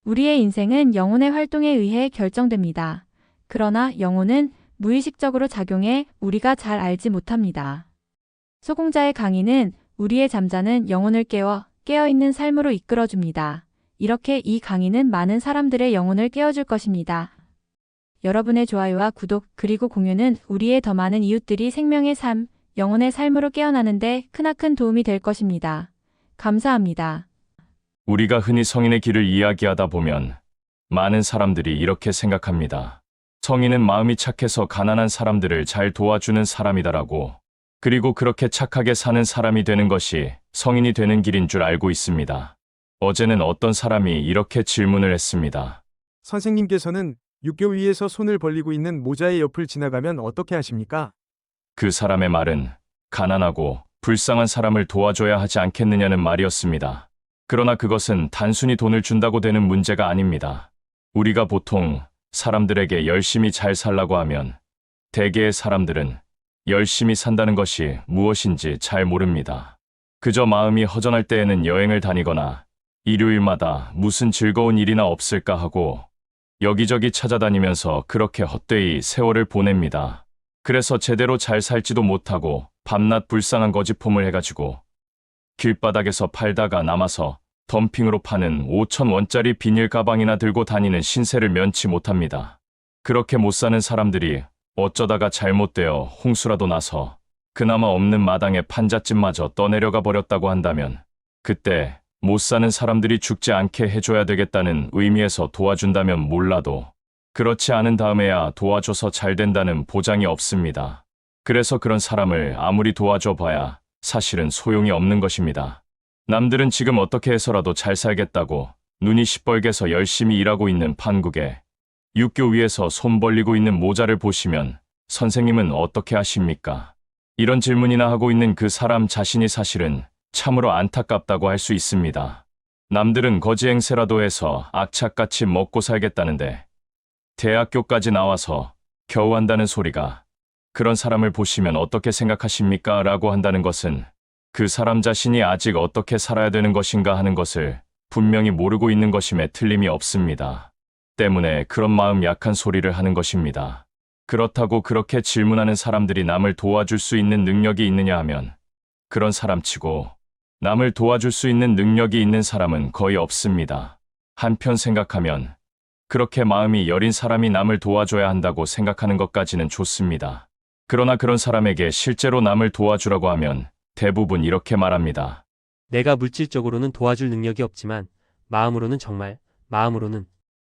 우리의 인생은 영혼의 활동에 의해 결정됩니다. 그러나 영혼은 무의식적으로 작용해 우리가 잘 알지 못합니다. 소공자의 강의는 우리의 잠자는 영혼을 깨어있는 삶으로 이끌어줍니다. 이렇게 이 강의는 많은 사람들의 영혼을 깨워줄 것입니다. 여러분의 좋아요와 구독 그리고 공유는 우리의 더 많은 이웃들이 생명의 삶, 영혼의 삶으로 깨어나는데 크나큰 도움이 될 것입니다. 감사합니다. 우리가 흔히 성인의 길을 이야기하다 보면 많은 사람들이 이렇게 생각합니다. 성인은 마음이 착해서 가난한 사람들을 잘 도와주는 사람이다라고. 그리고 그렇게 착하게 사는 사람이 되는 것이 성인이 되는 길인 줄 알고 있습니다. 어제는 어떤 사람이 이렇게 질문을 했습니다. 선생님께서는 육교 위에서 손을 벌리고 있는 모자의 옆을 지나가면 어떻게 하십니까? 그 사람의 말은 가난하고 불쌍한 사람을 도와줘야 하지 않겠느냐는 말이었습니다. 그러나 그것은 단순히 돈을 준다고 되는 문제가 아닙니다. 우리가 보통 사람들에게 열심히 잘 살라고 하면 대개의 사람들은 열심히 산다는 것이 무엇인지 잘 모릅니다. 그저 마음이 허전할 때에는 여행을 다니거나 일요일마다 무슨 즐거운 일이나 없을까 하고 여기저기 찾아다니면서 그렇게 헛되이 세월을 보냅니다. 그래서 제대로 잘 살지도 못하고 밤낮 불쌍한 거짓폼을 해가지고 길바닥에서 팔다가 남아서 덤핑으로 파는 5,000원짜리 비닐 가방이나 들고 다니는 신세를 면치 못합니다. 그렇게 못 사는 사람들이 어쩌다가 잘못되어 홍수라도 나서 그나마 없는 마당에 판잣집마저 떠내려가 버렸다고 한다면 그때 못 사는 사람들이 죽지 않게 해줘야 되겠다는 의미에서 도와준다면 몰라도 그렇지 않은 다음에야 도와줘서 잘 된다는 보장이 없습니다. 그래서 그런 사람을 아무리 도와줘 봐야 사실은 소용이 없는 것입니다. 남들은 지금 어떻게 해서라도 잘 살겠다고 눈이 시뻘개서 열심히 일하고 있는 판국에 육교 위에서 손 벌리고 있는 모자를 보시면 선생님은 어떻게 하십니까? 이런 질문이나 하고 있는 그 사람 자신이 사실은 참으로 안타깝다고 할 수 있습니다. 남들은 거지 행세라도 해서 악착같이 먹고 살겠다는데 대학교까지 나와서 겨우 한다는 소리가 그런 사람을 보시면 어떻게 생각하십니까? 라고 한다는 것은 그 사람 자신이 아직 어떻게 살아야 되는 것인가 하는 것을 분명히 모르고 있는 것임에 틀림이 없습니다. 때문에 그런 마음 약한 소리를 하는 것입니다. 그렇다고 그렇게 질문하는 사람들이 남을 도와줄 수 있는 능력이 있느냐 하면 그런 사람치고 남을 도와줄 수 있는 능력이 있는 사람은 거의 없습니다. 한편 생각하면 그렇게 마음이 여린 사람이 남을 도와줘야 한다고 생각하는 것까지는 좋습니다. 그러나 그런 사람에게 실제로 남을 도와주라고 하면 대부분 이렇게 말합니다. 내가 물질적으로는 도와줄 능력이 없지만 마음으로는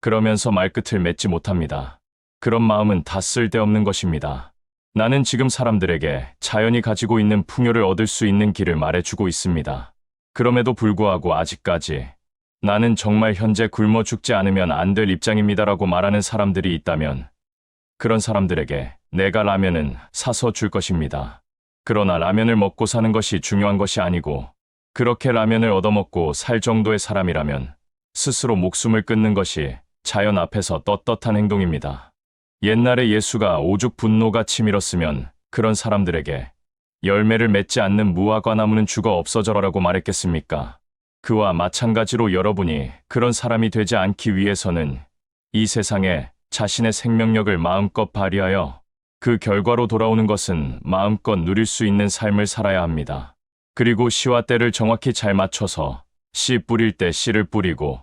그러면서 말끝을 맺지 못합니다. 그런 마음은 다 쓸데없는 것입니다. 나는 지금 사람들에게 자연이 가지고 있는 풍요를 얻을 수 있는 길을 말해주고 있습니다. 그럼에도 불구하고 아직까지 나는 정말 현재 굶어 죽지 않으면 안 될 입장입니다라고 말하는 사람들이 있다면 그런 사람들에게 내가 라면은 사서 줄 것입니다. 그러나 라면을 먹고 사는 것이 중요한 것이 아니고 그렇게 라면을 얻어먹고 살 정도의 사람이라면 스스로 목숨을 끊는 것이 자연 앞에서 떳떳한 행동입니다. 옛날에 예수가 오죽 분노가 치밀었으면 그런 사람들에게 열매를 맺지 않는 무화과 나무는 죽어 없어져라라고 말했겠습니까? 그와 마찬가지로 여러분이 그런 사람이 되지 않기 위해서는 이 세상에 자신의 생명력을 마음껏 발휘하여 그 결과로 돌아오는 것은 마음껏 누릴 수 있는 삶을 살아야 합니다. 그리고 시와 때를 정확히 잘 맞춰서 씨 뿌릴 때 씨를 뿌리고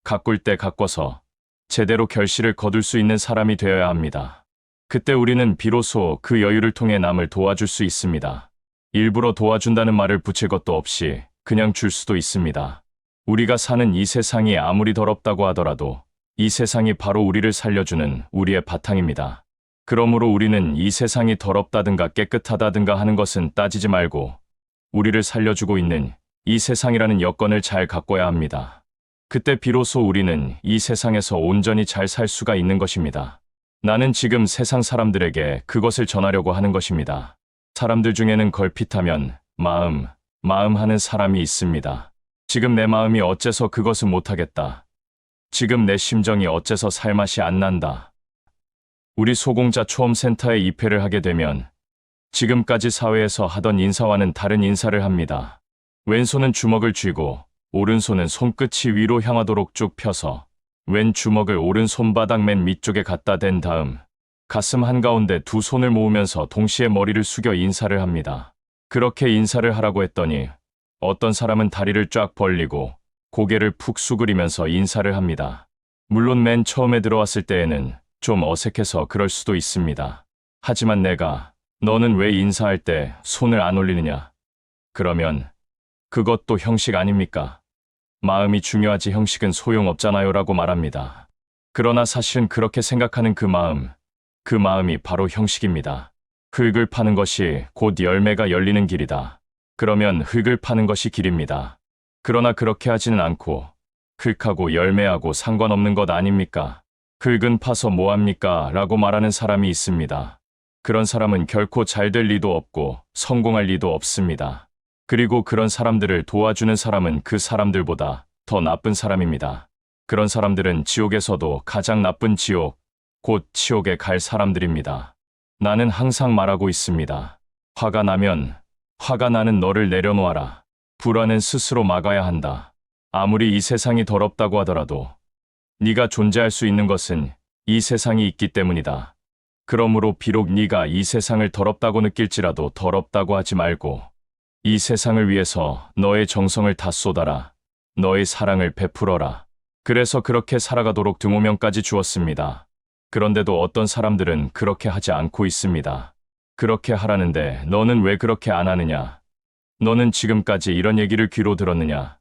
가꿀 때 가꿔서 제대로 결실을 거둘 수 있는 사람이 되어야 합니다. 그때 우리는 비로소 그 여유를 통해 남을 도와줄 수 있습니다. 일부러 도와준다는 말을 붙일 것도 없이 그냥 줄 수도 있습니다. 우리가 사는 이 세상이 아무리 더럽다고 하더라도 이 세상이 바로 우리를 살려주는 우리의 바탕입니다. 그러므로 우리는 이 세상이 더럽다든가 깨끗하다든가 하는 것은 따지지 말고 우리를 살려주고 있는 이 세상이라는 여건을 잘 가꿔야 합니다. 그때 비로소 우리는 이 세상에서 온전히 잘 살 수가 있는 것입니다. 나는 지금 세상 사람들에게 그것을 전하려고 하는 것입니다. 사람들 중에는 걸핏하면 마음 하는 사람이 있습니다. 지금 내 마음이 어째서 그것은 못하겠다. 지금 내 심정이 어째서 살맛이 안 난다. 우리 소공자 초험센터에 입회를 하게 되면 지금까지 사회에서 하던 인사와는 다른 인사를 합니다. 왼손은 주먹을 쥐고 오른손은 손끝이 위로 향하도록 쭉 펴서 왼 주먹을 오른 손바닥 맨 밑쪽에 갖다 댄 다음 가슴 한가운데 두 손을 모으면서 동시에 머리를 숙여 인사를 합니다. 그렇게 인사를 하라고 했더니 어떤 사람은 다리를 쫙 벌리고 고개를 푹 수그리면서 인사를 합니다. 물론 맨 처음에 들어왔을 때에는 좀 어색해서 그럴 수도 있습니다. 하지만 내가 너는 왜 인사할 때 손을 안 올리느냐? 그러면 그것도 형식 아닙니까? 마음이 중요하지 형식은 소용없잖아요 라고 말합니다. 그러나 사실은 그렇게 생각하는 그 마음이 바로 형식입니다. 흙을 파는 것이 곧 열매가 열리는 길이다. 그러면 흙을 파는 것이 길입니다. 그러나 그렇게 하지는 않고 흙하고 열매하고 상관없는 것 아닙니까? 흙은 파서 뭐합니까? 라고 말하는 사람이 있습니다. 그런 사람은 결코 잘 될 리도 없고 성공할 리도 없습니다. 그리고 그런 사람들을 도와주는 사람은 그 사람들보다 더 나쁜 사람입니다. 그런 사람들은 지옥에서도 가장 나쁜 지옥, 곧 지옥에 갈 사람들입니다. 나는 항상 말하고 있습니다. 화가 나는 너를 내려놓아라. 불화는 스스로 막아야 한다. 아무리 이 세상이 더럽다고 하더라도 네가 존재할 수 있는 것은 이 세상이 있기 때문이다. 그러므로 비록 네가 이 세상을 더럽다고 느낄지라도 더럽다고 하지 말고 이 세상을 위해서 너의 정성을 다 쏟아라. 너의 사랑을 베풀어라. 그래서 그렇게 살아가도록 등호명까지 주었습니다. 그런데도 어떤 사람들은 그렇게 하지 않고 있습니다. 그렇게 하라는데 너는 왜 그렇게 안 하느냐? 너는 지금까지 이런 얘기를 귀로 들었느냐?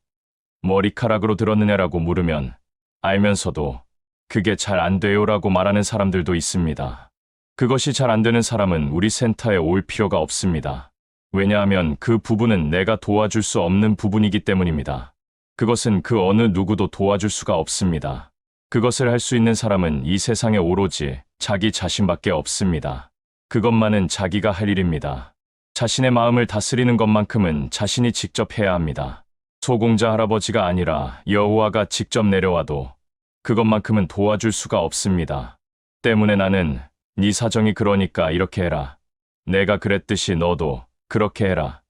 머리카락으로 들었느냐라고 물으면 알면서도 그게 잘 안 돼요라고 말하는 사람들도 있습니다. 그것이 잘 안 되는 사람은 우리 센터에 올 필요가 없습니다. 왜냐하면 그 부분은 내가 도와줄 수 없는 부분이기 때문입니다. 그것은 그 어느 누구도 도와줄 수가 없습니다. 그것을 할 수 있는 사람은 이 세상에 오로지 자기 자신밖에 없습니다. 그것만은 자기가 할 일입니다. 자신의 마음을 다스리는 것만큼은 자신이 직접 해야 합니다. 소공자 할아버지가 아니라 여호와가 직접 내려와도 그것만큼은 도와줄 수가 없습니다. 때문에 나는 네 사정이 그러니까 이렇게 해라. 내가 그랬듯이 너도 그렇게 해라.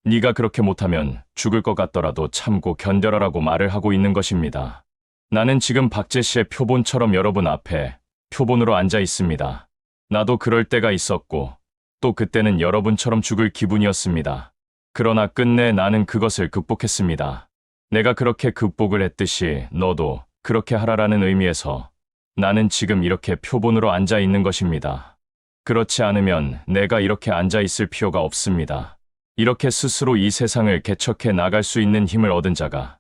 네가 그렇게 못하면 죽을 것 같더라도 참고 견뎌라라고 말을 하고 있는 것입니다. 나는 지금 박재 씨의 표본처럼 여러분 앞에 표본으로 앉아 있습니다. 나도 그럴 때가 있었고 또 그때는 여러분처럼 죽을 기분이었습니다. 그러나 끝내 나는 그것을 극복했습니다. 내가 그렇게 극복을 했듯이 너도 그렇게 하라라는 의미에서 나는 지금 이렇게 표본으로 앉아 있는 것입니다. 그렇지 않으면 내가 이렇게 앉아 있을 필요가 없습니다. 이렇게 스스로 이 세상을 개척해 나갈 수 있는 힘을 얻은 자가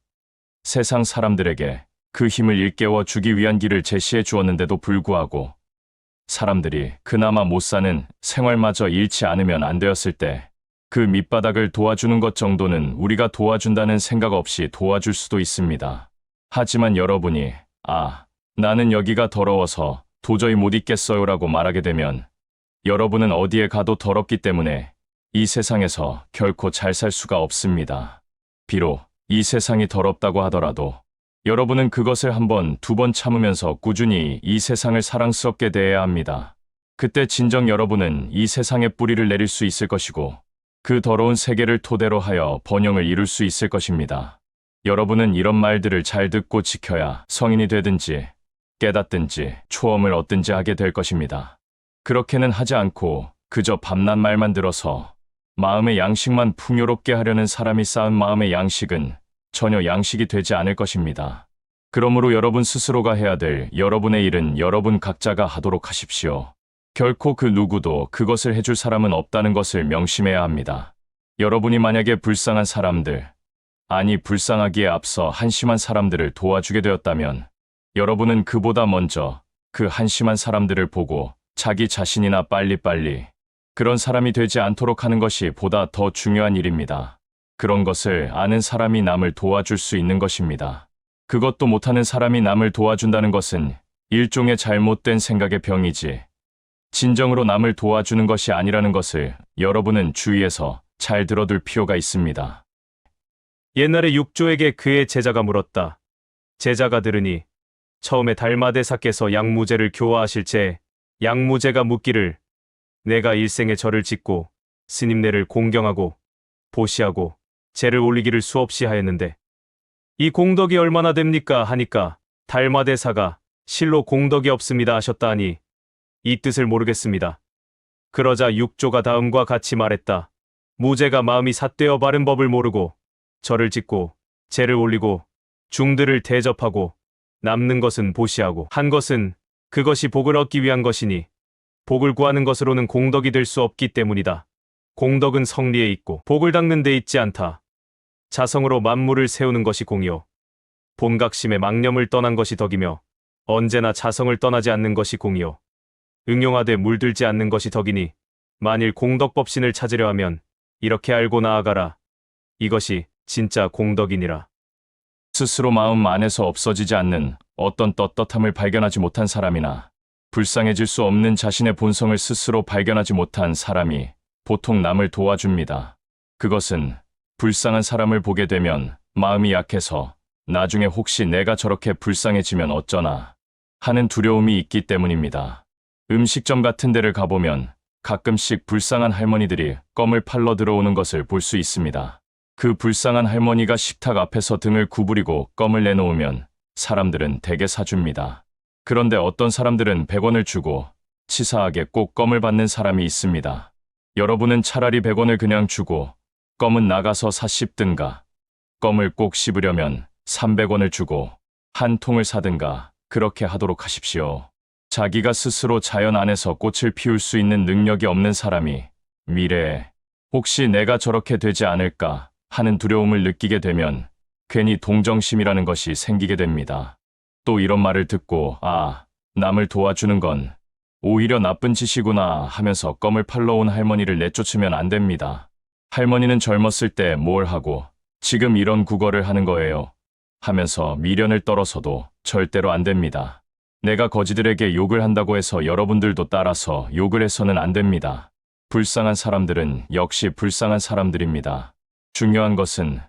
세상 사람들에게 그 힘을 일깨워 주기 위한 길을 제시해 주었는데도 불구하고 사람들이 그나마 못 사는 생활마저 잃지 않으면 안 되었을 때 그 밑바닥을 도와주는 것 정도는 우리가 도와준다는 생각 없이 도와줄 수도 있습니다. 하지만 여러분이 나는 여기가 더러워서 도저히 못 있겠어요라고 말하게 되면 여러분은 어디에 가도 더럽기 때문에 이 세상에서 결코 잘 살 수가 없습니다. 비록 이 세상이 더럽다고 하더라도 여러분은 그것을 한 번, 두 번 참으면서 꾸준히 이 세상을 사랑스럽게 대해야 합니다. 그때 진정 여러분은 이 세상에 뿌리를 내릴 수 있을 것이고 그 더러운 세계를 토대로 하여 번영을 이룰 수 있을 것입니다. 여러분은 이런 말들을 잘 듣고 지켜야 성인이 되든지 깨닫든지 초험을 얻든지 하게 될 것입니다. 그렇게는 하지 않고 그저 밤낮 말만 들어서 마음의 양식만 풍요롭게 하려는 사람이 쌓은 마음의 양식은 전혀 양식이 되지 않을 것입니다. 그러므로 여러분 스스로가 해야 될 여러분의 일은 여러분 각자가 하도록 하십시오. 결코 그 누구도 그것을 해줄 사람은 없다는 것을 명심해야 합니다. 여러분이 만약에 불쌍한 사람들, 불쌍하기에 앞서 한심한 사람들을 도와주게 되었다면 여러분은 그보다 먼저 그 한심한 사람들을 보고 자기 자신이나 빨리빨리 그런 사람이 되지 않도록 하는 것이 보다 더 중요한 일입니다. 그런 것을 아는 사람이 남을 도와줄 수 있는 것입니다. 그것도 못하는 사람이 남을 도와준다는 것은 일종의 잘못된 생각의 병이지 진정으로 남을 도와주는 것이 아니라는 것을 여러분은 주위에서 잘 들어둘 필요가 있습니다. 옛날에 육조에게 그의 제자가 물었다. 제자가 들으니 처음에 달마대사께서 양무제를 교화하실 때 양무제가 묻기를 내가 일생에 절을 짓고 스님네를 공경하고 보시하고 제를 올리기를 수없이 하였는데 이 공덕이 얼마나 됩니까 하니까 달마대사가 실로 공덕이 없습니다 하셨다 하니 이 뜻을 모르겠습니다. 그러자 육조가 다음과 같이 말했다. 무제가 마음이 삿되어 바른 법을 모르고 절을 짓고 제를 올리고 중들을 대접하고 남는 것은 보시하고 한 것은 그것이 복을 얻기 위한 것이니 복을 구하는 것으로는 공덕이 될 수 없기 때문이다. 공덕은 성리에 있고 복을 닦는 데 있지 않다. 자성으로 만물을 세우는 것이 공이요. 본각심의 망념을 떠난 것이 덕이며 언제나 자성을 떠나지 않는 것이 공이요. 응용하되 물들지 않는 것이 덕이니 만일 공덕법신을 찾으려 하면 이렇게 알고 나아가라. 이것이 진짜 공덕이니라. 스스로 마음 안에서 없어지지 않는 어떤 떳떳함을 발견하지 못한 사람이나 불쌍해질 수 없는 자신의 본성을 스스로 발견하지 못한 사람이 보통 남을 도와줍니다. 그것은 불쌍한 사람을 보게 되면 마음이 약해서 나중에 혹시 내가 저렇게 불쌍해지면 어쩌나 하는 두려움이 있기 때문입니다. 음식점 같은 데를 가보면 가끔씩 불쌍한 할머니들이 껌을 팔러 들어오는 것을 볼 수 있습니다. 그 불쌍한 할머니가 식탁 앞에서 등을 구부리고 껌을 내놓으면 사람들은 대개 사줍니다. 그런데 어떤 사람들은 100원을 주고 치사하게 꼭 껌을 받는 사람이 있습니다. 여러분은 차라리 100원을 그냥 주고 껌은 나가서 사 씹든가, 껌을 꼭 씹으려면 300원을 주고 한 통을 사든가 그렇게 하도록 하십시오. 자기가 스스로 자연 안에서 꽃을 피울 수 있는 능력이 없는 사람이 미래에 혹시 내가 저렇게 되지 않을까 하는 두려움을 느끼게 되면 괜히 동정심이라는 것이 생기게 됩니다. 또 이런 말을 듣고 남을 도와주는 건 오히려 나쁜 짓이구나 하면서 껌을 팔러 온 할머니를 내쫓으면 안 됩니다. 할머니는 젊었을 때 뭘 하고 지금 이런 구걸을 하는 거예요 하면서 미련을 떨어서도 절대로 안 됩니다. 내가 거지들에게 욕을 한다고 해서 여러분들도 따라서 욕을 해서는 안 됩니다. 불쌍한 사람들은 역시 불쌍한 사람들입니다. 중요한 것은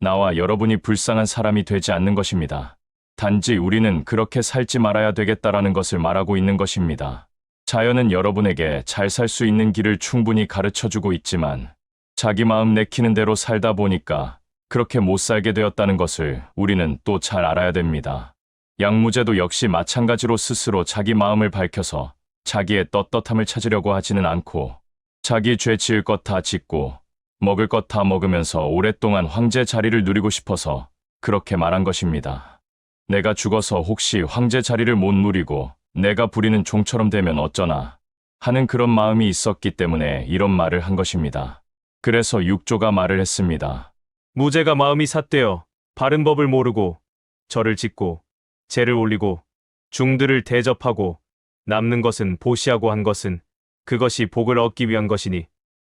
나와 여러분이 불쌍한 사람이 되지 않는 것입니다. 단지 우리는 그렇게 살지 말아야 되겠다라는 것을 말하고 있는 것입니다. 자연은 여러분에게 잘 살 수 있는 길을 충분히 가르쳐주고 있지만 자기 마음 내키는 대로 살다 보니까 그렇게 못 살게 되었다는 것을 우리는 또 잘 알아야 됩니다. 양무제도 역시 마찬가지로 스스로 자기 마음을 밝혀서 자기의 떳떳함을 찾으려고 하지는 않고 자기 죄 지을 것 다 짓고 먹을 것 다 먹으면서 오랫동안 황제 자리를 누리고 싶어서 그렇게 말한 것입니다. 내가 죽어서 혹시 황제 자리를 못 누리고 내가 부리는 종처럼 되면 어쩌나 하는 그런 마음이 있었기 때문에 이런 말을 한 것입니다. 그래서 육조가 말을 했습니다. 무제가 마음이 삿되어 바른 법을 모르고 절을 짓고 제를 올리고 중들을 대접하고 남는 것은 보시하고 한 것은 그것이 복을 얻기 위한 것이니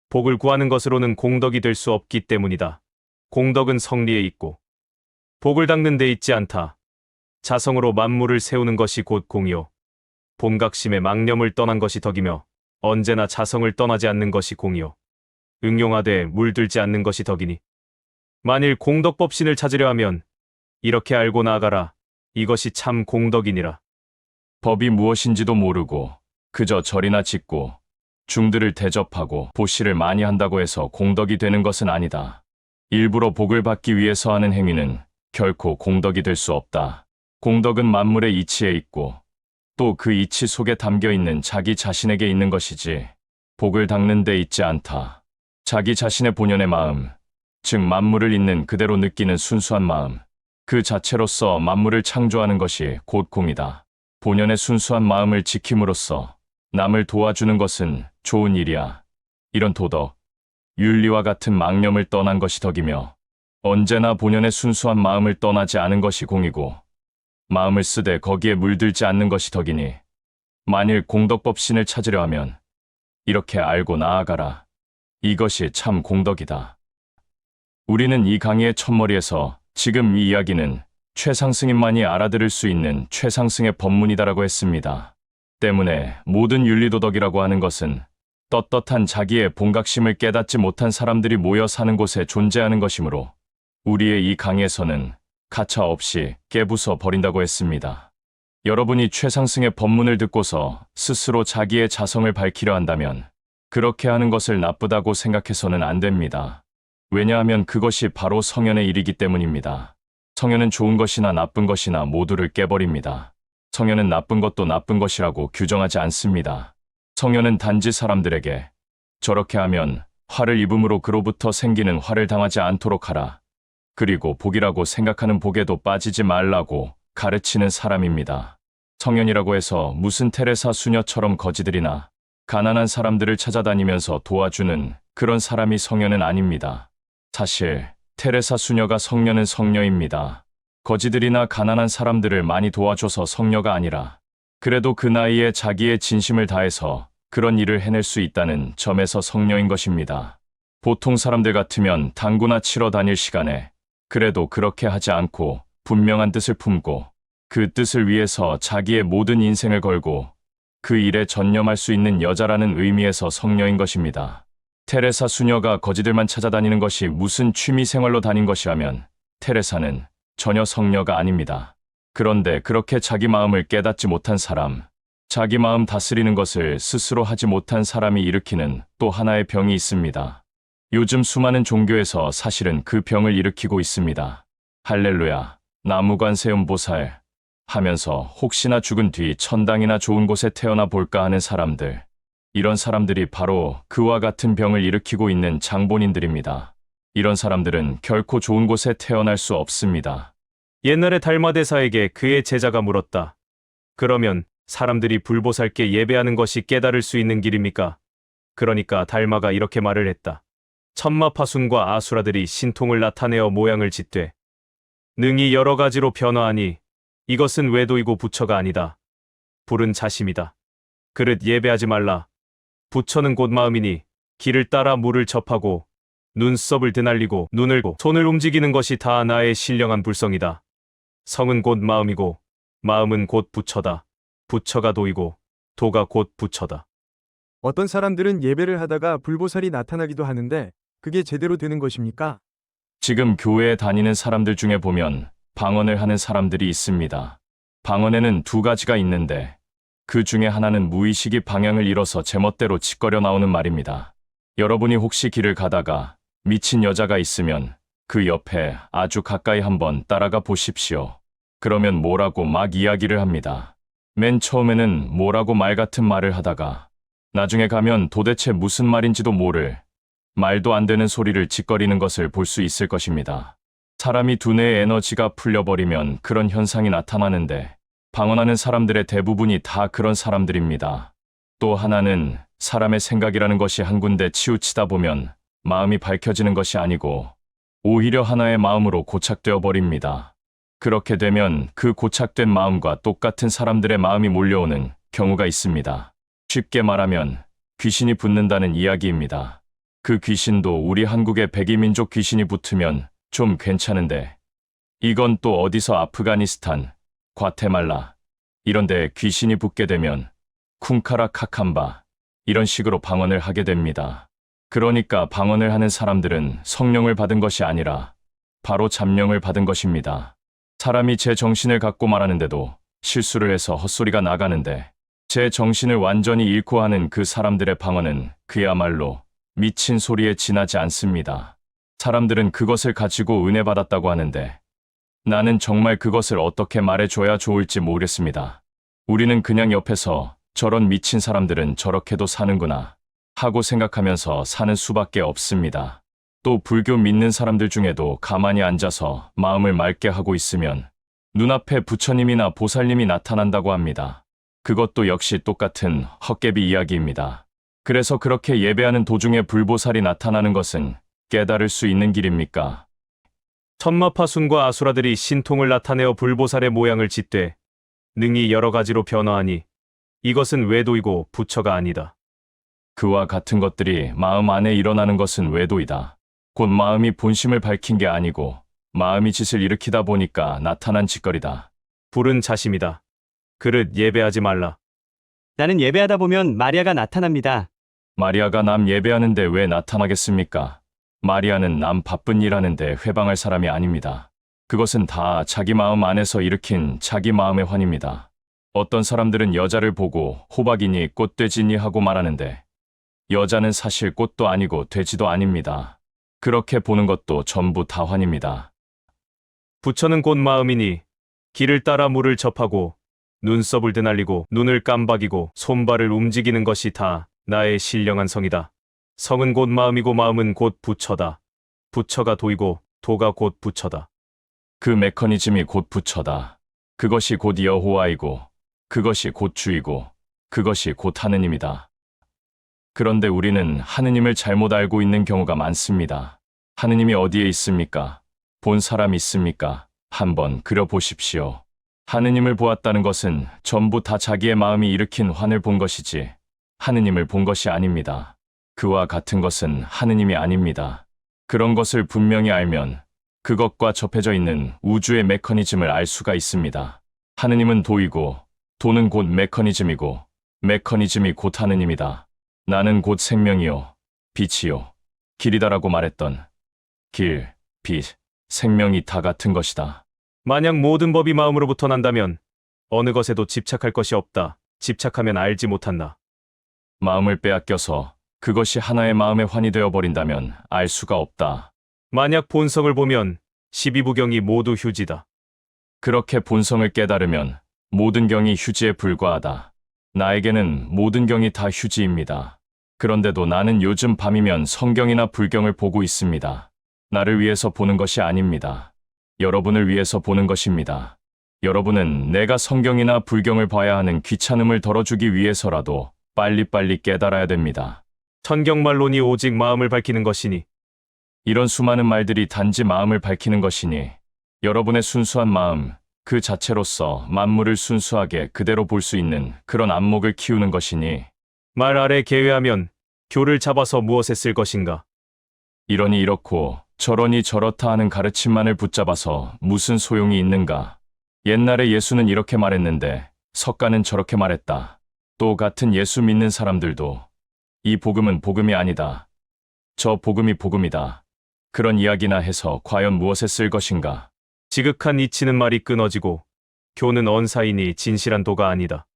복을 구하는 것으로는 공덕이 될 수 없기 때문이다. 공덕은 성리에 있고 복을 닦는 데 있지 않다. 자성으로 만물을 세우는 것이 곧 공이요. 본각심의 망념을 떠난 것이 덕이며 언제나 자성을 떠나지 않는 것이 공이요. 응용하되 물들지 않는 것이 덕이니 만일 공덕법신을 찾으려 하면 이렇게 알고 나아가라. 이것이 참 공덕이니라. 법이 무엇인지도 모르고 그저 절이나 짓고 중들을 대접하고 보시를 많이 한다고 해서 공덕이 되는 것은 아니다. 일부러 복을 받기 위해서 하는 행위는 결코 공덕이 될 수 없다. 공덕은 만물의 이치에 있고 또 그 이치 속에 담겨 있는 자기 자신에게 있는 것이지 복을 닦는 데 있지 않다. 자기 자신의 본연의 마음, 즉 만물을 있는 그대로 느끼는 순수한 마음, 그 자체로서 만물을 창조하는 것이 곧 공이다. 본연의 순수한 마음을 지킴으로써 남을 도와주는 것은 좋은 일이야. 이런 도덕, 윤리와 같은 망념을 떠난 것이 덕이며 언제나 본연의 순수한 마음을 떠나지 않은 것이 공이고 마음을 쓰되 거기에 물들지 않는 것이 덕이니 만일 공덕법신을 찾으려 하면 이렇게 알고 나아가라. 이것이 참 공덕이다. 우리는 이 강의의 첫머리에서 지금 이 이야기는 최상승인만이 알아들을 수 있는 최상승의 법문이다라고 했습니다. 때문에 모든 윤리도덕이라고 하는 것은 떳떳한 자기의 본각심을 깨닫지 못한 사람들이 모여 사는 곳에 존재하는 것이므로 우리의 이 강의에서는 가차 없이 깨부숴 버린다고 했습니다. 여러분이 최상승의 법문을 듣고서 스스로 자기의 자성을 밝히려 한다면 그렇게 하는 것을 나쁘다고 생각해서는 안 됩니다. 왜냐하면 그것이 바로 성현의 일이기 때문입니다. 성녀는 좋은 것이나 나쁜 것이나 모두를 깨버립니다. 성녀는 나쁜 것도 나쁜 것이라고 규정하지 않습니다. 성녀는 단지 사람들에게 저렇게 하면 화를 입음으로 그로부터 생기는 화를 당하지 않도록 하라. 그리고 복이라고 생각하는 복에도 빠지지 말라고 가르치는 사람입니다. 성년이라고 해서 무슨 테레사 수녀처럼 거지들이나 가난한 사람들을 찾아다니면서 도와주는 그런 사람이 성녀는 아닙니다. 사실 테레사 수녀가 성녀는 성녀입니다. 거지들이나 가난한 사람들을 많이 도와줘서 성녀가 아니라 그래도 그 나이에 자기의 진심을 다해서 그런 일을 해낼 수 있다는 점에서 성녀인 것입니다. 보통 사람들 같으면 당구나 치러 다닐 시간에 그래도 그렇게 하지 않고 분명한 뜻을 품고 그 뜻을 위해서 자기의 모든 인생을 걸고 그 일에 전념할 수 있는 여자라는 의미에서 성녀인 것입니다. 테레사 수녀가 거지들만 찾아다니는 것이 무슨 취미 생활로 다닌 것이라면 테레사는 전혀 성녀가 아닙니다. 그런데 그렇게 자기 마음을 깨닫지 못한 사람, 자기 마음 다스리는 것을 스스로 하지 못한 사람이 일으키는 또 하나의 병이 있습니다. 요즘 수많은 종교에서 사실은 그 병을 일으키고 있습니다. 할렐루야, 나무관세음보살 하면서 혹시나 죽은 뒤 천당이나 좋은 곳에 태어나 볼까 하는 사람들. 이런 사람들이 바로 그와 같은 병을 일으키고 있는 장본인들입니다. 이런 사람들은 결코 좋은 곳에 태어날 수 없습니다. 옛날에 달마대사에게 그의 제자가 물었다. 그러면 사람들이 불보살께 예배하는 것이 깨달을 수 있는 길입니까? 그러니까 달마가 이렇게 말을 했다. 천마파순과 아수라들이 신통을 나타내어 모양을 짓되 능이 여러 가지로 변화하니 이것은 외도이고 부처가 아니다. 불은 자심이다. 그릇 예배하지 말라. 부처는 곧 마음이니 길을 따라 물을 접하고 눈썹을 드날리고 눈을 고 손을 움직이는 것이 다 나의 신령한 불성이다. 성은 곧 마음이고 마음은 곧 부처다. 부처가 도이고 도가 곧 부처다. 어떤 사람들은 예배를 하다가 불보살이 나타나기도 하는데 그게 제대로 되는 것입니까? 지금 교회에 다니는 사람들 중에 보면 방언을 하는 사람들이 있습니다. 방언에는 두 가지가 있는데 그 중에 하나는 무의식이 방향을 잃어서 제멋대로 짓거려 나오는 말입니다. 여러분이 혹시 길을 가다가 미친 여자가 있으면 그 옆에 아주 가까이 한번 따라가 보십시오. 그러면 뭐라고 막 이야기를 합니다. 맨 처음에는 뭐라고 말 같은 말을 하다가 나중에 가면 도대체 무슨 말인지도 모를 말도 안 되는 소리를 짓거리는 것을 볼 수 있을 것입니다. 사람이 두뇌의 에너지가 풀려버리면 그런 현상이 나타나는데 방언하는 사람들의 대부분이 다 그런 사람들입니다. 또 하나는 사람의 생각이라는 것이 한 군데 치우치다 보면 마음이 밝혀지는 것이 아니고 오히려 하나의 마음으로 고착되어 버립니다. 그렇게 되면 그 고착된 마음과 똑같은 사람들의 마음이 몰려오는 경우가 있습니다. 쉽게 말하면 귀신이 붙는다는 이야기입니다. 그 귀신도 우리 한국의 백이민족 귀신이 붙으면 좀 괜찮은데 이건 또 어디서 아프가니스탄, 과테말라 이런 데 귀신이 붙게 되면 쿵카라 카캄바 이런 식으로 방언을 하게 됩니다. 그러니까 방언을 하는 사람들은 성령을 받은 것이 아니라 바로 잡령을 받은 것입니다. 사람이 제 정신을 갖고 말하는데도 실수를 해서 헛소리가 나가는데 제 정신을 완전히 잃고 하는 그 사람들의 방언은 그야말로 미친 소리에 지나지 않습니다. 사람들은 그것을 가지고 은혜 받았다고 하는데 나는 정말 그것을 어떻게 말해줘야 좋을지 모르겠습니다. 우리는 그냥 옆에서 저런 미친 사람들은 저렇게도 사는구나 하고 생각하면서 사는 수밖에 없습니다. 또 불교 믿는 사람들 중에도 가만히 앉아서 마음을 맑게 하고 있으면 눈앞에 부처님이나 보살님이 나타난다고 합니다. 그것도 역시 똑같은 헛개비 이야기입니다. 그래서 그렇게 예배하는 도중에 불보살이 나타나는 것은 깨달을 수 있는 길입니까? 천마파순과 아수라들이 신통을 나타내어 불보살의 모양을 짓되 능이 여러 가지로 변화하니 이것은 외도이고 부처가 아니다. 그와 같은 것들이 마음 안에 일어나는 것은 외도이다. 곧 마음이 본심을 밝힌 게 아니고 마음이 짓을 일으키다 보니까 나타난 짓거리다. 불은 자심이다. 그릇 예배하지 말라. 나는 예배하다 보면 마리아가 나타납니다. 마리아가 남 예배하는데 왜 나타나겠습니까? 마리아는 남 바쁜 일 하는데 회방할 사람이 아닙니다. 그것은 다 자기 마음 안에서 일으킨 자기 마음의 환입니다. 어떤 사람들은 여자를 보고 호박이니 꽃돼지니 하고 말하는데 여자는 사실 꽃도 아니고 돼지도 아닙니다. 그렇게 보는 것도 전부 다 환입니다. 부처는 곧 마음이니 길을 따라 물을 접하고 눈썹을 드날리고 눈을 깜박이고 손발을 움직이는 것이 다 나의 신령한 성이다. 성은 곧 마음이고 마음은 곧 부처다. 부처가 도이고 도가 곧 부처다. 그 메커니즘이 곧 부처다. 그것이 곧 여호와이고 그것이 곧 주이고 그것이 곧 하느님이다. 그런데 우리는 하느님을 잘못 알고 있는 경우가 많습니다. 하느님이 어디에 있습니까? 본 사람 있습니까? 한번 그려보십시오. 하느님을 보았다는 것은 전부 다 자기의 마음이 일으킨 환을 본 것이지 하느님을 본 것이 아닙니다. 그와 같은 것은 하느님이 아닙니다. 그런 것을 분명히 알면 그것과 접해져 있는 우주의 메커니즘을 알 수가 있습니다. 하느님은 도이고 도는 곧 메커니즘이고 메커니즘이 곧 하느님이다. 나는 곧 생명이요 빛이요 길이다라고 말했던 길, 빛, 생명이 다 같은 것이다. 만약 모든 법이 마음으로부터 난다면 어느 것에도 집착할 것이 없다. 집착하면 알지 못한다. 마음을 빼앗겨서 그것이 하나의 마음의 환이 되어버린다면 알 수가 없다. 만약 본성을 보면 12부경이 모두 휴지다. 그렇게 본성을 깨달으면 모든 경이 휴지에 불과하다. 나에게는 모든 경이 다 휴지입니다. 그런데도 나는 요즘 밤이면 성경이나 불경을 보고 있습니다. 나를 위해서 보는 것이 아닙니다. 여러분을 위해서 보는 것입니다. 여러분은 내가 성경이나 불경을 봐야 하는 귀찮음을 덜어주기 위해서라도 빨리빨리 깨달아야 됩니다. 천경말론이 오직 마음을 밝히는 것이니 이런 수많은 말들이 단지 마음을 밝히는 것이니 여러분의 순수한 마음 그 자체로서 만물을 순수하게 그대로 볼 수 있는 그런 안목을 키우는 것이니 말 아래 계외하면 교를 잡아서 무엇에 쓸 것인가? 이러니 이렇고 저러니 저렇다 하는 가르침만을 붙잡아서 무슨 소용이 있는가? 옛날에 예수는 이렇게 말했는데 석가는 저렇게 말했다. 또 같은 예수 믿는 사람들도 이 복음은 복음이 아니다. 저 복음이 복음이다. 그런 이야기나 해서 과연 무엇에 쓸 것인가? 지극한 이치는 말이 끊어지고 교는 언사이니 진실한 도가 아니다.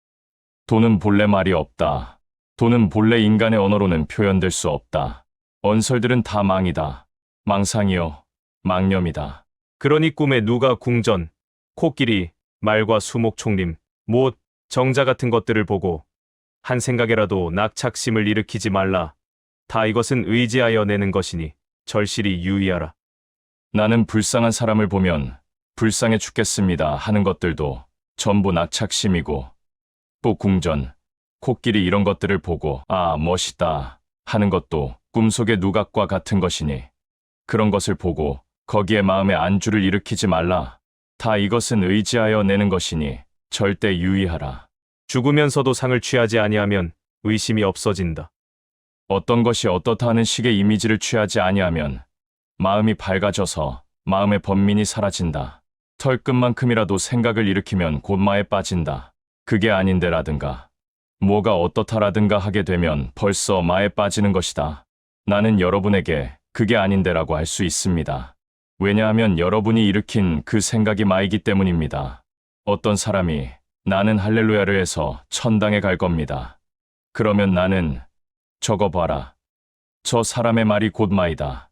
도는 본래 말이 없다. 도는 본래 인간의 언어로는 표현될 수 없다. 언설들은 다 망이다. 망상이요, 망념이다. 그러니 꿈에 누가 궁전, 코끼리, 말과 수목 총림, 못, 정자 같은 것들을 보고 한 생각에라도 낙착심을 일으키지 말라. 다 이것은 의지하여 내는 것이니 절실히 유의하라. 나는 불쌍한 사람을 보면 불쌍해 죽겠습니다 하는 것들도 전부 낙착심이고 또 궁전, 코끼리 이런 것들을 보고 아 멋있다 하는 것도 꿈속의 누각과 같은 것이니 그런 것을 보고 거기에 마음의 안주를 일으키지 말라. 다 이것은 의지하여 내는 것이니 절대 유의하라. 죽으면서도 상을 취하지 아니하면 의심이 없어진다. 어떤 것이 어떻다 하는 식의 이미지를 취하지 아니하면 마음이 밝아져서 마음의 번민이 사라진다. 털끝만큼이라도 생각을 일으키면 곧마에 빠진다. 그게 아닌데라든가 뭐가 어떻다라든가 하게 되면 벌써 마에 빠지는 것이다. 나는 여러분에게 그게 아닌데라고 할 수 있습니다. 왜냐하면 여러분이 일으킨 그 생각이 마이기 때문입니다. 어떤 사람이 나는 할렐루야를 해서 천당에 갈 겁니다. 그러면 나는 저거 봐라. 저 사람의 말이 곧 마이다.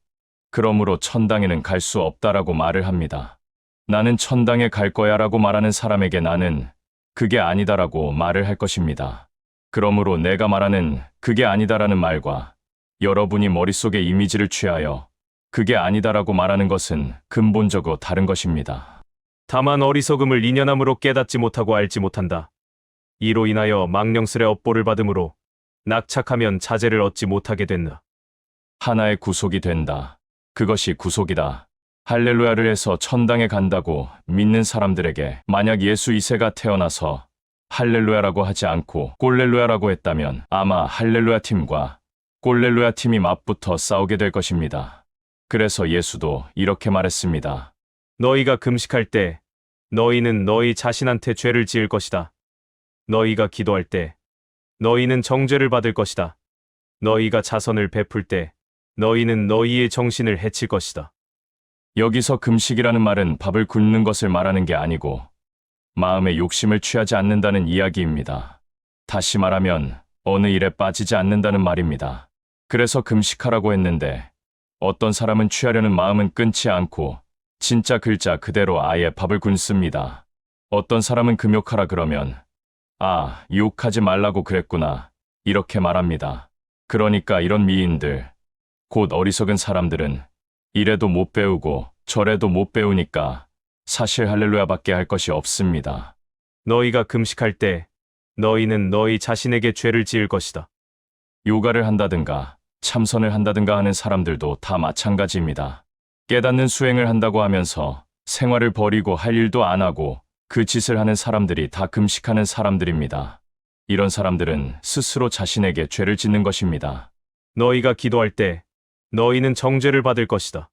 그러므로 천당에는 갈 수 없다라고 말을 합니다. 나는 천당에 갈 거야라고 말하는 사람에게 나는 그게 아니다라고 말을 할 것입니다. 그러므로 내가 말하는 그게 아니다라는 말과 여러분이 머릿속에 이미지를 취하여 그게 아니다라고 말하는 것은 근본적으로 다른 것입니다. 다만 어리석음을 인연함으로 깨닫지 못하고 알지 못한다. 이로 인하여 망령스레 업보를 받음으로 낙착하면 자제를 얻지 못하게 된다. 하나의 구속이 된다. 그것이 구속이다. 할렐루야를 해서 천당에 간다고 믿는 사람들에게 만약 예수 2세가 태어나서 할렐루야라고 하지 않고 꼴렐루야라고 했다면 아마 할렐루야 팀과 꼴렐루야 팀이 맞붙어 싸우게 될 것입니다. 그래서 예수도 이렇게 말했습니다. 너희가 금식할 때 너희는 너희 자신한테 죄를 지을 것이다. 너희가 기도할 때 너희는 정죄를 받을 것이다. 너희가 자선을 베풀 때 너희는 너희의 정신을 해칠 것이다. 여기서 금식이라는 말은 밥을 굶는 것을 말하는 게 아니고 마음의 욕심을 취하지 않는다는 이야기입니다. 다시 말하면 어느 일에 빠지지 않는다는 말입니다. 그래서 금식하라고 했는데 어떤 사람은 취하려는 마음은 끊지 않고 진짜 글자 그대로 아예 밥을 굶습니다. 어떤 사람은 금욕하라 그러면 아, 유혹하지 말라고 그랬구나. 이렇게 말합니다. 그러니까 이런 미인들, 곧 어리석은 사람들은 이래도 못 배우고 저래도 못 배우니까 사실 할렐루야밖에 할 것이 없습니다. 너희가 금식할 때 너희는 너희 자신에게 죄를 지을 것이다. 요가를 한다든가 참선을 한다든가 하는 사람들도 다 마찬가지입니다. 깨닫는 수행을 한다고 하면서 생활을 버리고 할 일도 안 하고 그 짓을 하는 사람들이 다 금식하는 사람들입니다. 이런 사람들은 스스로 자신에게 죄를 짓는 것입니다. 너희가 기도할 때 너희는 정죄를 받을 것이다.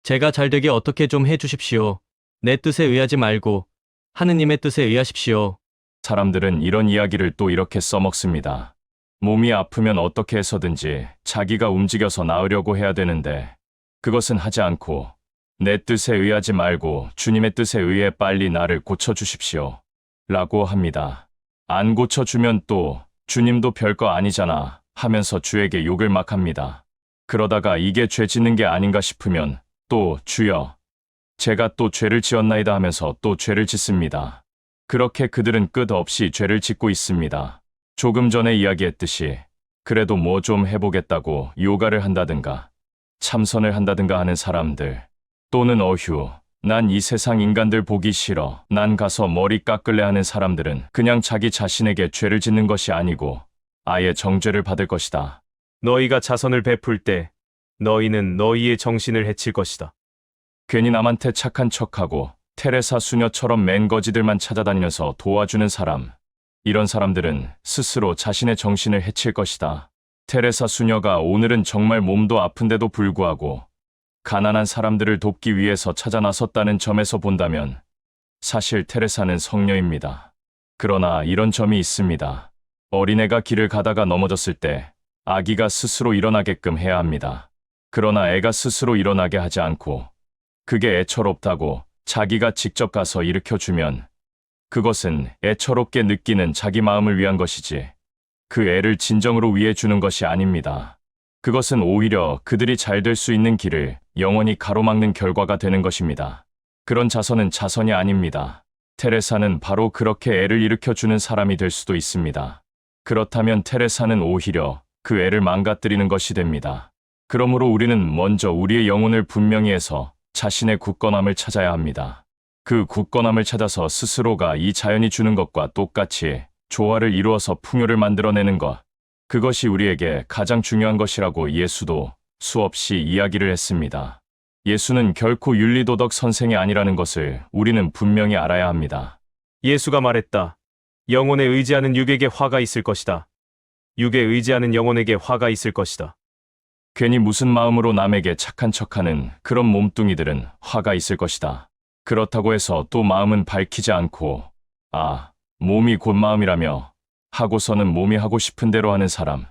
제가 잘 되게 어떻게 좀 해주십시오. 내 뜻에 의하지 말고 하느님의 뜻에 의하십시오. 사람들은 이런 이야기를 또 이렇게 써먹습니다. 몸이 아프면 어떻게 해서든지 자기가 움직여서 나으려고 해야 되는데 그것은 하지 않고 내 뜻에 의하지 말고 주님의 뜻에 의해 빨리 나를 고쳐주십시오. 라고 합니다. 안 고쳐주면 또 주님도 별거 아니잖아 하면서 주에게 욕을 막 합니다. 그러다가 이게 죄 짓는 게 아닌가 싶으면 또 주여, 제가 또 죄를 지었나이다 하면서 또 죄를 짓습니다. 그렇게 그들은 끝없이 죄를 짓고 있습니다. 조금 전에 이야기했듯이 그래도 뭐 좀 해보겠다고 요가를 한다든가 참선을 한다든가 하는 사람들, 또는 어휴, 난 이 세상 인간들 보기 싫어, 난 가서 머리 깎을래 하는 사람들은 그냥 자기 자신에게 죄를 짓는 것이 아니고 아예 정죄를 받을 것이다. 너희가 자선을 베풀 때 너희는 너희의 정신을 해칠 것이다. 괜히 남한테 착한 척하고 테레사 수녀처럼 맨거지들만 찾아다니면서 도와주는 사람, 이런 사람들은 스스로 자신의 정신을 해칠 것이다. 테레사 수녀가 오늘은 정말 몸도 아픈데도 불구하고 가난한 사람들을 돕기 위해서 찾아 나섰다는 점에서 본다면 사실 테레사는 성녀입니다. 그러나 이런 점이 있습니다. 어린애가 길을 가다가 넘어졌을 때 아기가 스스로 일어나게끔 해야 합니다. 그러나 애가 스스로 일어나게 하지 않고 그게 애처롭다고 자기가 직접 가서 일으켜주면 그것은 애처롭게 느끼는 자기 마음을 위한 것이지 그 애를 진정으로 위해 주는 것이 아닙니다. 그것은 오히려 그들이 잘 될 수 있는 길을 영원히 가로막는 결과가 되는 것입니다. 그런 자선은 자선이 아닙니다. 테레사는 바로 그렇게 애를 일으켜주는 사람이 될 수도 있습니다. 그렇다면 테레사는 오히려 그 애를 망가뜨리는 것이 됩니다. 그러므로 우리는 먼저 우리의 영혼을 분명히 해서 자신의 굳건함을 찾아야 합니다. 그 굳건함을 찾아서 스스로가 이 자연이 주는 것과 똑같이 조화를 이루어서 풍요를 만들어내는 것, 그것이 우리에게 가장 중요한 것이라고 예수도 수없이 이야기를 했습니다. 예수는 결코 윤리도덕 선생이 아니라는 것을 우리는 분명히 알아야 합니다. 예수가 말했다. 영혼에 의지하는 육에게 화가 있을 것이다. 육에 의지하는 영혼에게 화가 있을 것이다. 괜히 무슨 마음으로 남에게 착한 척하는 그런 몸뚱이들은 화가 있을 것이다. 그렇다고 해서 또 마음은 밝히지 않고 아, 몸이 곧 마음이라며 하고서는 몸이 하고 싶은 대로 하는 사람.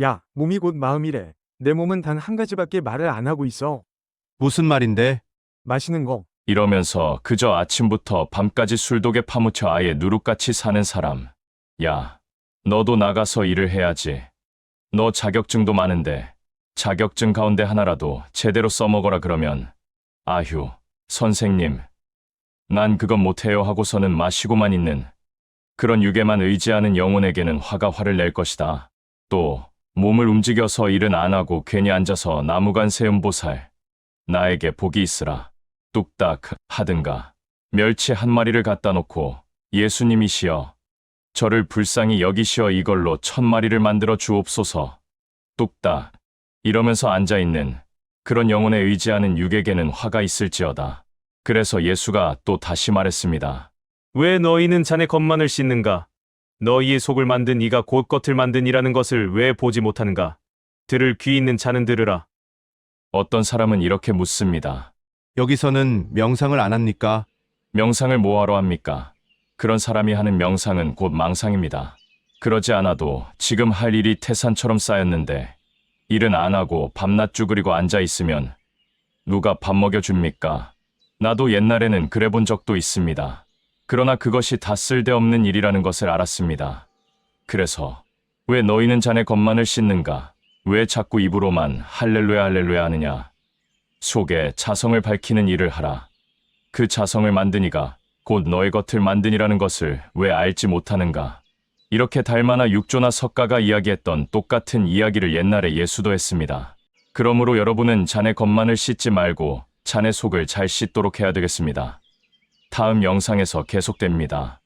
야, 몸이 곧 마음이래. 내 몸은 단 한 가지밖에 말을 안 하고 있어. 무슨 말인데? 마시는 거. 이러면서 그저 아침부터 밤까지 술독에 파묻혀 아예 누룩같이 사는 사람. 야, 너도 나가서 일을 해야지. 너 자격증도 많은데 자격증 가운데 하나라도 제대로 써먹어라 그러면 아휴, 선생님, 난 그건 못해요 하고서는 마시고만 있는 그런 육에만 의지하는 영혼에게는 화가 화를 낼 것이다. 또 몸을 움직여서 일은 안 하고 괜히 앉아서 나무간 세음보살, 나에게 복이 있으라 뚝딱 하든가 멸치 한 마리를 갖다 놓고 예수님이시여 저를 불쌍히 여기시어 이걸로 1000마리를 만들어 주옵소서 뚝딱 이러면서 앉아있는 그런 영혼에 의지하는 육에게는 화가 있을지어다. 그래서 예수가 또 다시 말했습니다. 왜 너희는 자네 겉만을 씻는가? 너희의 속을 만든 이가 곧 겉을 만든 이라는 것을 왜 보지 못하는가? 들을 귀 있는 자는 들으라. 어떤 사람은 이렇게 묻습니다. 여기서는 명상을 안 합니까? 명상을 뭐하러 합니까? 그런 사람이 하는 명상은 곧 망상입니다. 그러지 않아도 지금 할 일이 태산처럼 쌓였는데 일은 안 하고 밤낮 쭈그리고 앉아 있으면 누가 밥 먹여줍니까? 나도 옛날에는 그래 본 적도 있습니다. 그러나 그것이 다 쓸데없는 일이라는 것을 알았습니다. 그래서 왜 너희는 자네 겉만을 씻는가? 왜 자꾸 입으로만 할렐루야 할렐루야 하느냐? 속에 자성을 밝히는 일을 하라. 그 자성을 만드니가 곧 너의 겉을 만드니라는 것을 왜 알지 못하는가? 이렇게 달마나 육조나 석가가 이야기했던 똑같은 이야기를 옛날에 예수도 했습니다. 그러므로 여러분은 자네 겉만을 씻지 말고 자네 속을 잘 씻도록 해야 되겠습니다. 다음 영상에서 계속됩니다.